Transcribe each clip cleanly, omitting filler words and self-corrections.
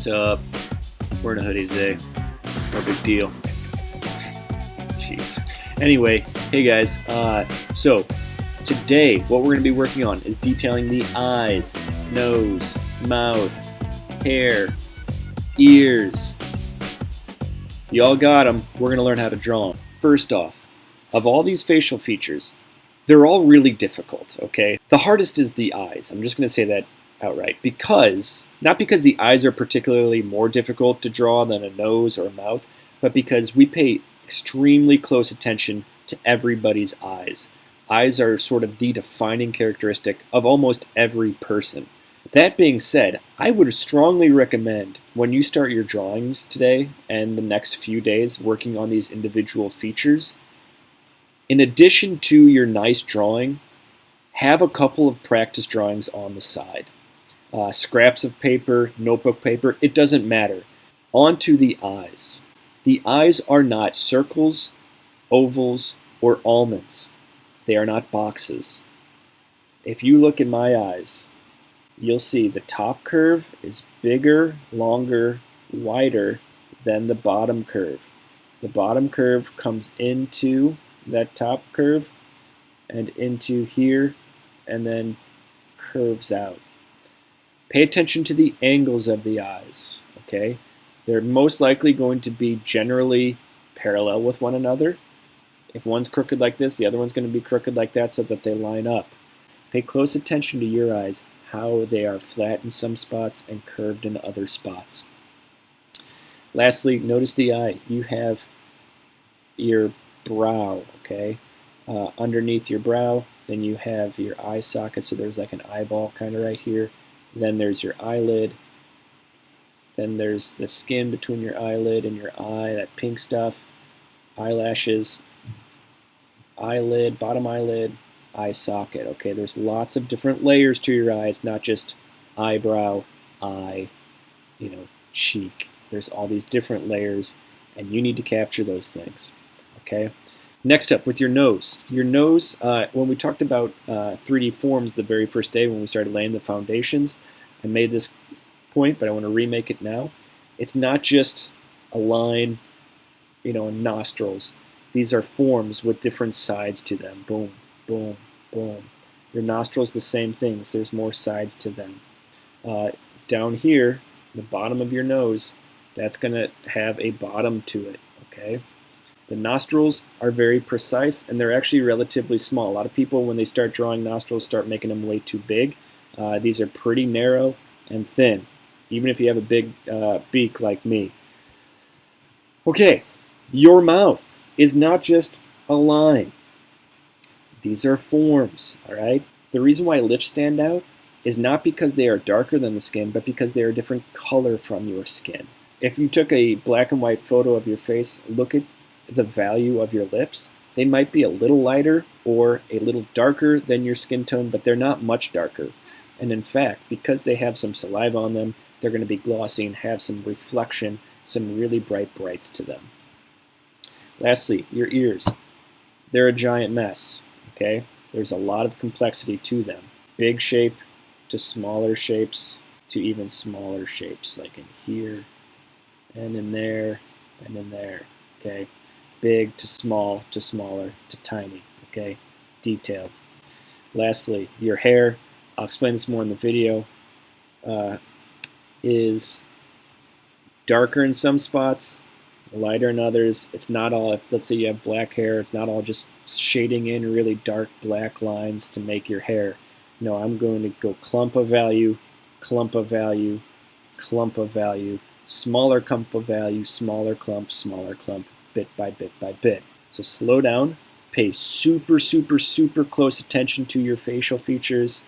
What's up? Wearing a hoodie today. No big deal. Jeez. Anyway, hey guys. So today what we're going to be working on is detailing the eyes, nose, mouth, hair, ears. You all got them. We're going to learn how to draw them. First off, of all these facial features, they're all really difficult, okay? The hardest is the eyes. I'm just going to say that outright. Not because the eyes are particularly more difficult to draw than a nose or a mouth, but because we pay extremely close attention to everybody's eyes. Eyes are sort of the defining characteristic of almost every person. That being said, I would strongly recommend when you start your drawings today and the next few days working on these individual features, in addition to your nice drawing, have a couple of practice drawings on the side. Scraps of paper, notebook paper, it doesn't matter. Onto the eyes. The eyes are not circles, ovals, or almonds. They are not boxes. If you look in my eyes, you'll see the top curve is bigger, longer, wider than the bottom curve. The bottom curve comes into that top curve and into here and then curves out. Pay attention to the angles of the eyes, okay? They're most likely going to be generally parallel with one another. If one's crooked like this, the other one's going to be crooked like that so that they line up. Pay close attention to your eyes, how they are flat in some spots and curved in other spots. Lastly, notice the eye. You have your brow, okay? Underneath your brow, then you have your eye socket, so there's like an eyeball kind of right here. Then there's your eyelid. Then there's the skin between your eyelid and your eye, that pink stuff. Eyelashes, eyelid, bottom eyelid, eye socket. Okay, there's lots of different layers to your eyes, not just eyebrow, eye, cheek. There's all these different layers, and you need to capture those things. Okay. Next up, with your nose. Your nose, when we talked about 3D forms the very first day when we started laying the foundations, I made this point, but I want to remake it now. It's not just a line, and nostrils. These are forms with different sides to them. Boom, boom, boom. Your nostrils, the same things. There's more sides to them. Down here, the bottom of your nose, that's going to have a bottom to it, okay? The nostrils are very precise, and they're actually relatively small. A lot of people, when they start drawing nostrils, start making them way too big. These are pretty narrow and thin, even if you have a big beak like me. Okay, your mouth is not just a line. These are forms, all right? The reason why lips stand out is not because they are darker than the skin, but because they are a different color from your skin. If you took a black and white photo of your face, look at the value of your lips. They might be a little lighter or a little darker than your skin tone, but they're not much darker. And in fact, because they have some saliva on them, they're going to be glossy and have some reflection, some really bright brights to them. Lastly, your ears. They're a giant mess, okay? There's a lot of complexity to them. Big shape to smaller shapes to even smaller shapes, like in here and in there and in there, okay? Big to smaller to tiny, okay? Detailed. Lastly, your hair, I'll explain this more in the video, is darker in some spots, lighter in others. It's not all, if let's say you have black hair, it's not all just shading in really dark black lines to make your hair. No, I'm going to go clump of value, clump of value, clump of value, smaller clump of value, smaller clump, bit by bit by bit. So slow down, pay super close attention to your facial features,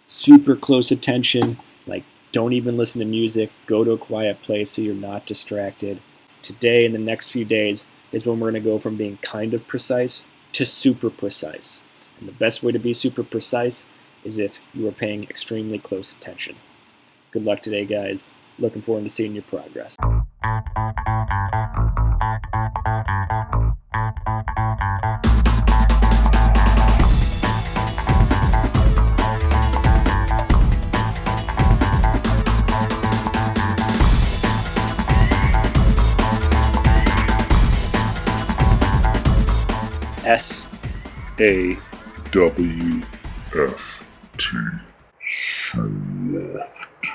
super close attention, like don't even listen to music, go to a quiet place so you're not distracted. Today and the next few days is when we're going to go from being kind of precise to super precise. And the best way to be super precise is if you are paying extremely close attention. Good luck today, guys. Looking forward to seeing your progress. WFT. Swift.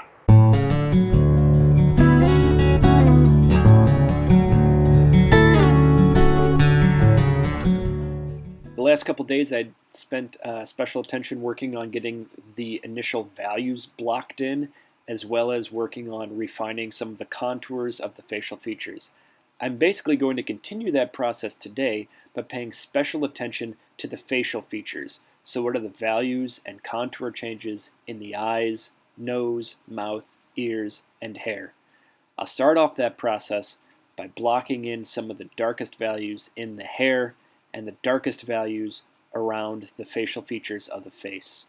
The last couple days, I spent special attention working on getting the initial values blocked in, as well as working on refining some of the contours of the facial features. I'm basically going to continue that process today, but paying special attention to the facial features. So what are the values and contour changes in the eyes, nose, mouth, ears, and hair? I'll start off that process by blocking in some of the darkest values in the hair and the darkest values around the facial features of the face.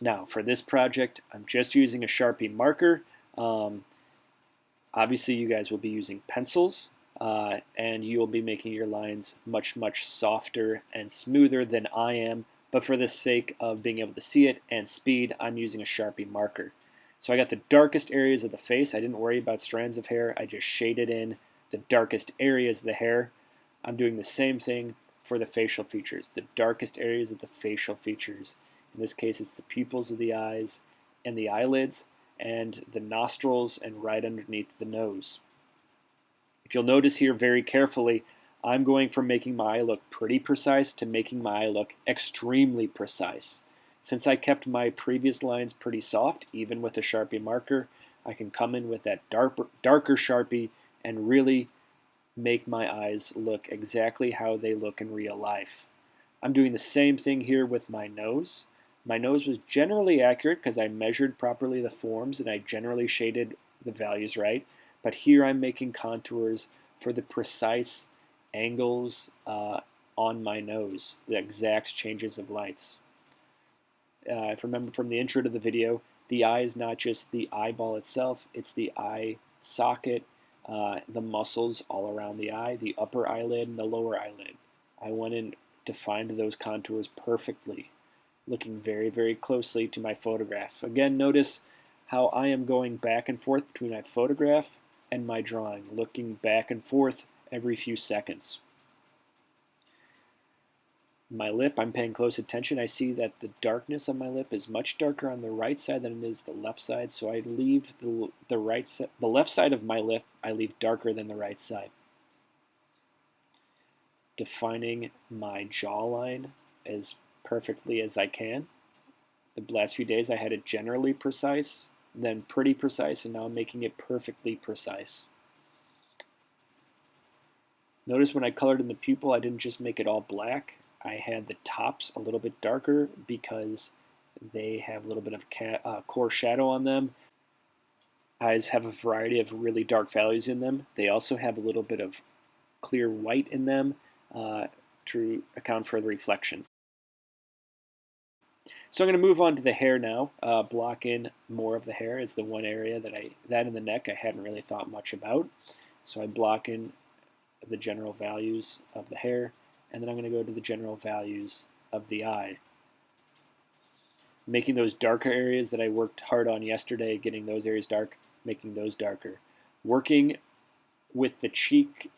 Now, for this project, I'm just using a Sharpie marker. Obviously, you guys will be using pencils, and you will be making your lines much, much softer and smoother than I am. But for the sake of being able to see it and speed, I'm using a Sharpie marker. So I got the darkest areas of the face. I didn't worry about strands of hair. I just shaded in the darkest areas of the hair. I'm doing the same thing for the facial features, the darkest areas of the facial features. In this case, it's the pupils of the eyes and the eyelids and the nostrils and right underneath the nose. If you'll notice here very carefully, I'm going from making my eye look pretty precise to making my eye look extremely precise. Since I kept my previous lines pretty soft, even with a Sharpie marker, I can come in with that darker Sharpie and really make my eyes look exactly how they look in real life. I'm doing the same thing here with my nose. My nose was generally accurate because I measured properly the forms and I generally shaded the values right. But here I'm making contours for the precise angles on my nose, the exact changes of lights. If you remember from the intro to the video, the eye is not just the eyeball itself, it's the eye socket, the muscles all around the eye, the upper eyelid and the lower eyelid. I went and defined those contours perfectly, looking very, very closely to my photograph. Again, notice how I am going back and forth between my photograph and my drawing, looking back and forth every few seconds. My lip, I'm paying close attention. I see that the darkness on my lip is much darker on the right side than it is the left side, so I leave the left side of my lip, I leave darker than the right side. Defining my jawline as perfectly as I can. The last few days I had it generally precise, then pretty precise, and now I'm making it perfectly precise. Notice when I colored in the pupil, I didn't just make it all black. I had the tops a little bit darker because they have a little bit of core shadow on them. Eyes have a variety of really dark values in them. They also have a little bit of clear white in them to account for the reflection. So I'm going to move on to the hair now. Block in more of the hair is the one area that in the neck I hadn't really thought much about. So I block in the general values of the hair, and then I'm going to go to the general values of the eye. Making those darker areas that I worked hard on yesterday, getting those areas dark, making those darker. Working with the cheek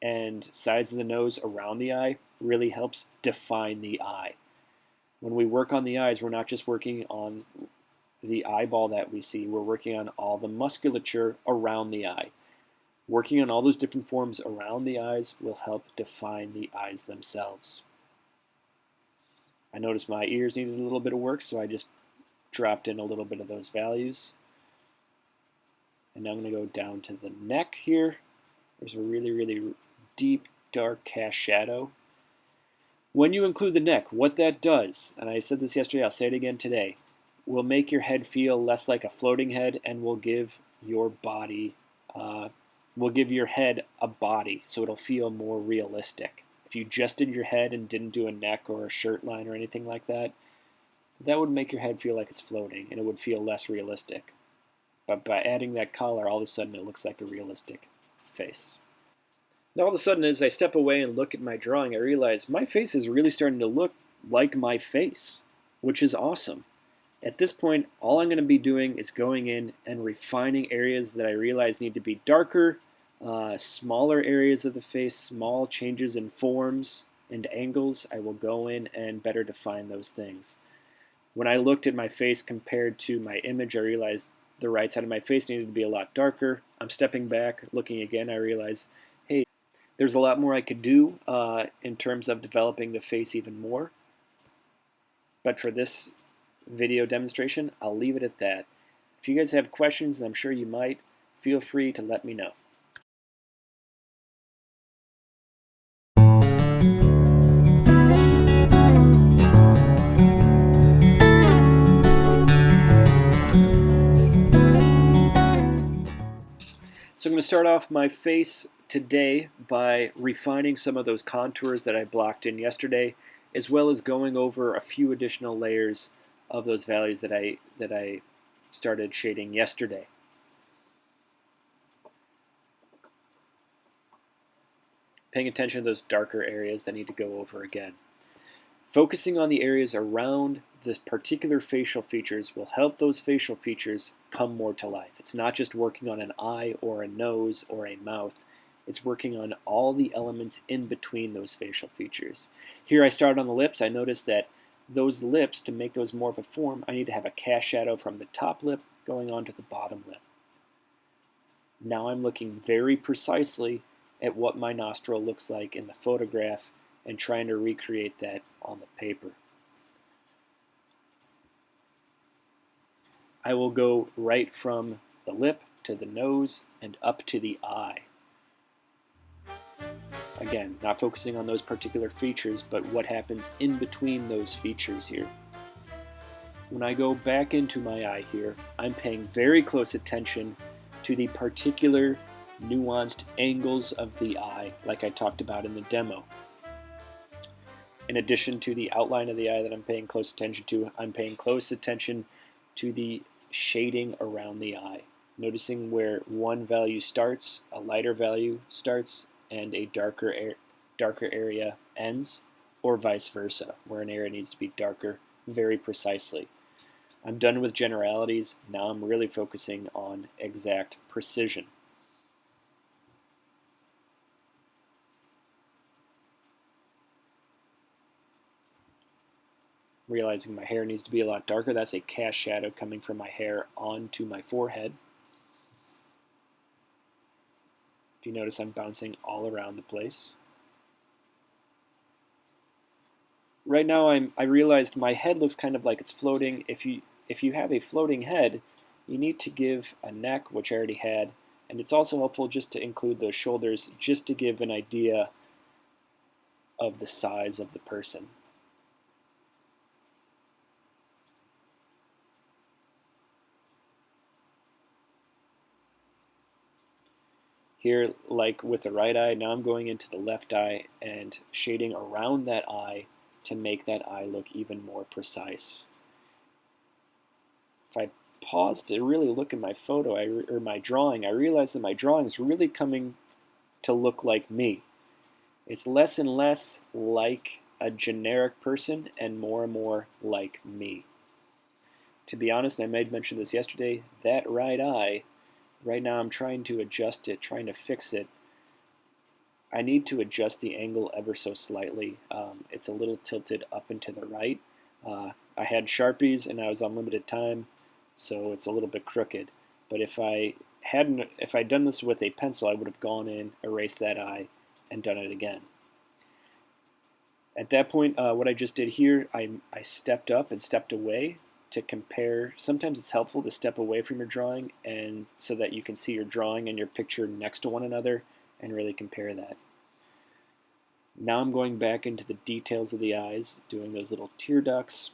and sides of the nose around the eye really helps define the eye. When we work on the eyes, we're not just working on the eyeball that we see, we're working on all the musculature around the eye. Working on all those different forms around the eyes will help define the eyes themselves. I noticed my ears needed a little bit of work, so I just dropped in a little bit of those values. And now I'm going to go down to the neck here. There's a really, really deep, dark cast shadow. When you include the neck, what that does, and I said this yesterday, I'll say it again today, will make your head feel less like a floating head and will give your body, will give your head a body, so it'll feel more realistic. If you just did your head and didn't do a neck or a shirt line or anything like that, that would make your head feel like it's floating and it would feel less realistic. But by adding that collar, all of a sudden it looks like a realistic face. Now all of a sudden as I step away and look at my drawing, I realize my face is really starting to look like my face, which is awesome. At this point, all I'm going to be doing is going in and refining areas that I realize need to be darker, smaller areas of the face, small changes in forms and angles, I will go in and better define those things. When I looked at my face compared to my image, I realized the right side of my face needed to be a lot darker. I'm stepping back, looking again, I realize, hey, there's a lot more I could do in terms of developing the face even more. But for this video demonstration, I'll leave it at that. If you guys have questions, and I'm sure you might, feel free to let me know. So I'm going to start off my face today by refining some of those contours that I blocked in yesterday, as well as going over a few additional layers of those values that I started shading yesterday. Paying attention to those darker areas that need to go over again. Focusing on the areas around the particular facial features will help those facial features come more to life. It's not just working on an eye or a nose or a mouth. It's working on all the elements in between those facial features. Here I started on the lips. I noticed that those lips, to make those more of a form, I need to have a cast shadow from the top lip going on to the bottom lip. Now I'm looking very precisely at what my nostril looks like in the photograph and trying to recreate that on the paper. I will go right from the lip to the nose and up to the eye. Again, not focusing on those particular features, but what happens in between those features here. When I go back into my eye here, I'm paying very close attention to the particular nuanced angles of the eye, like I talked about in the demo. In addition to the outline of the eye that I'm paying close attention to, I'm paying close attention to the shading around the eye. Noticing where one value starts, a lighter value starts, and a darker area ends, or vice versa, where an area needs to be darker very precisely. I'm done with generalities. Now I'm really focusing on exact precision. Realizing my hair needs to be a lot darker. That's a cast shadow coming from my hair onto my forehead. If you notice, I'm bouncing all around the place. Right now I realized my head looks kind of like it's floating. If you have a floating head, you need to give a neck, which I already had, and it's also helpful just to include those shoulders just to give an idea of the size of the person. Here, like with the right eye, now I'm going into the left eye and shading around that eye to make that eye look even more precise. If I pause to really look at my photo or my drawing, I realize that my drawing is really coming to look like me. It's less and less like a generic person and more like me. To be honest, I made mention of this yesterday, that right eye, right now I'm trying to adjust it, trying to fix it. I need to adjust the angle ever so slightly. It's a little tilted up and to the right. I had Sharpies and I was on limited time, so it's a little bit crooked. But if I'd done this with a pencil, I would have gone in, erased that eye, and done it again. At that point, what I just did here, I stepped up and stepped away to compare. Sometimes it's helpful to step away from your drawing and so that you can see your drawing and your picture next to one another and really compare that. Now I'm going back into the details of the eyes, doing those little tear ducts,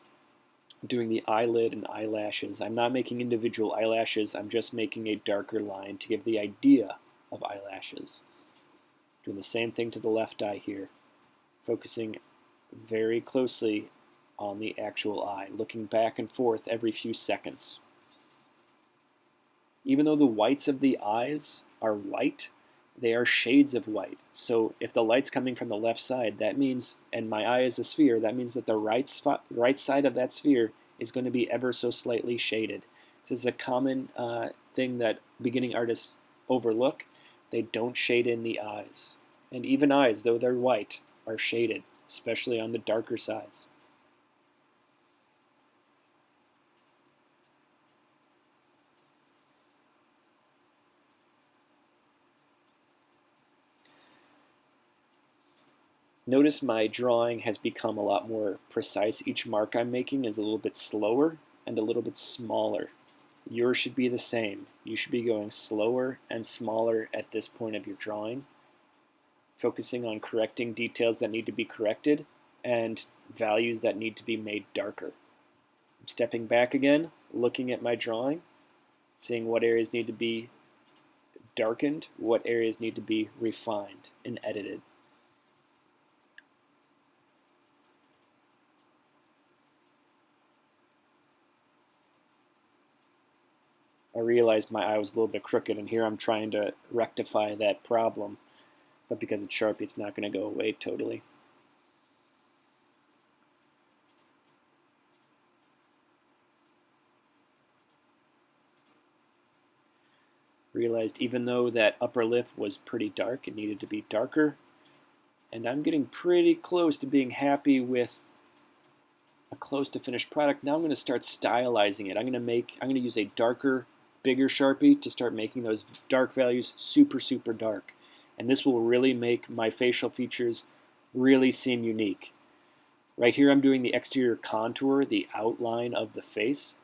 doing the eyelid and eyelashes. I'm not making individual eyelashes, I'm just making a darker line to give the idea of eyelashes. Doing the same thing to the left eye here, focusing very closely on the actual eye, looking back and forth every few seconds. Even though the whites of the eyes are white, they are shades of white. So if the light's coming from the left side, that means, and my eye is a sphere, that means that the right side of that sphere is going to be ever so slightly shaded. This is a common thing that beginning artists overlook. They don't shade in the eyes. And even eyes, though they're white, are shaded. especially on the darker sides. Notice my drawing has become a lot more precise. Each mark I'm making is a little bit slower and a little bit smaller. Yours should be the same. You should be going slower and smaller at this point of your drawing, focusing on correcting details that need to be corrected and values that need to be made darker. I'm stepping back again, looking at my drawing, seeing what areas need to be darkened, what areas need to be refined and edited. I realized my eye was a little bit crooked, and here I'm trying to rectify that problem, but because it's Sharpie, it's not going to go away totally. Realized even though that upper lip was pretty dark, it needed to be darker, and I'm getting pretty close to being happy with a close to finished product. Now I'm going to start stylizing it. I'm going to use a darker, bigger Sharpie to start making those dark values super, super dark. And this will really make my facial features really seem unique. Right here I'm doing the exterior contour, the outline of the face,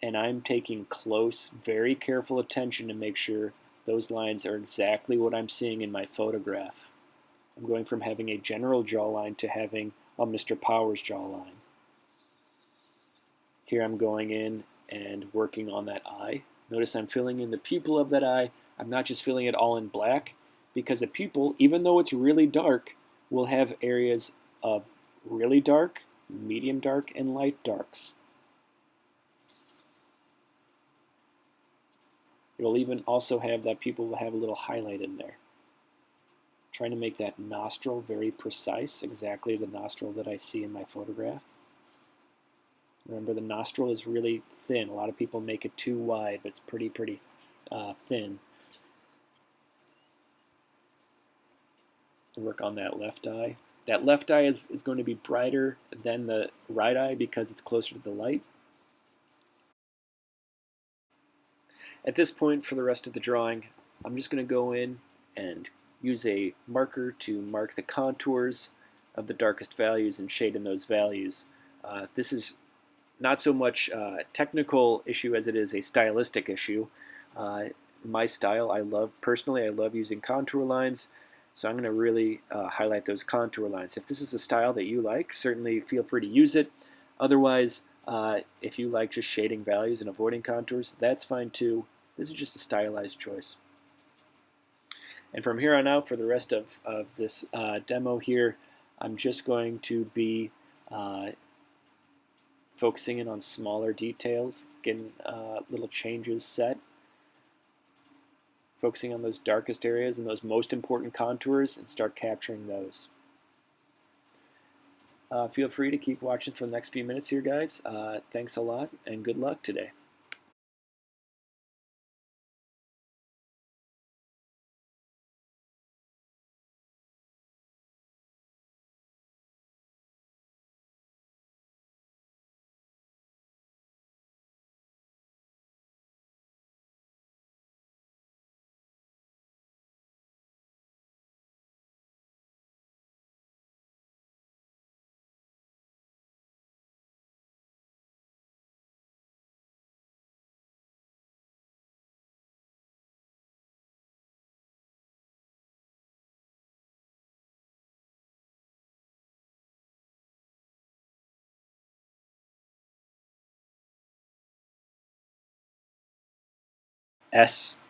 and I'm taking close, very careful attention to make sure those lines are exactly what I'm seeing in my photograph. I'm going from having a general jawline to having a Mr. Powers jawline. Here I'm going in and working on that eye. Notice I'm filling in the pupil of that eye. I'm not just filling it all in black, because a pupil, even though it's really dark, will have areas of really dark, medium dark, and light darks. It'll even also have that pupil will have a little highlight in there. Trying to make that nostril very precise, exactly the nostril that I see in my photograph. Remember, the nostril is really thin. A lot of people make it too wide, but it's pretty thin. Work on that left eye. That left eye is going to be brighter than the right eye because it's closer to the light. At this point, for the rest of the drawing, I'm just going to go in and use a marker to mark the contours of the darkest values and shade in those values. This is not so much a technical issue as it is a stylistic issue. My style, personally, I love using contour lines, so I'm going to really highlight those contour lines. If this is a style that you like, certainly feel free to use it. Otherwise, if you like just shading values and avoiding contours, that's fine too. This is just a stylized choice. And from here on out, for the rest of this demo here, I'm just going to be focusing in on smaller details, getting little changes set, focusing on those darkest areas and those most important contours and start capturing those. Feel free to keep watching for the next few minutes here, guys. Thanks a lot and good luck today. SAWFT.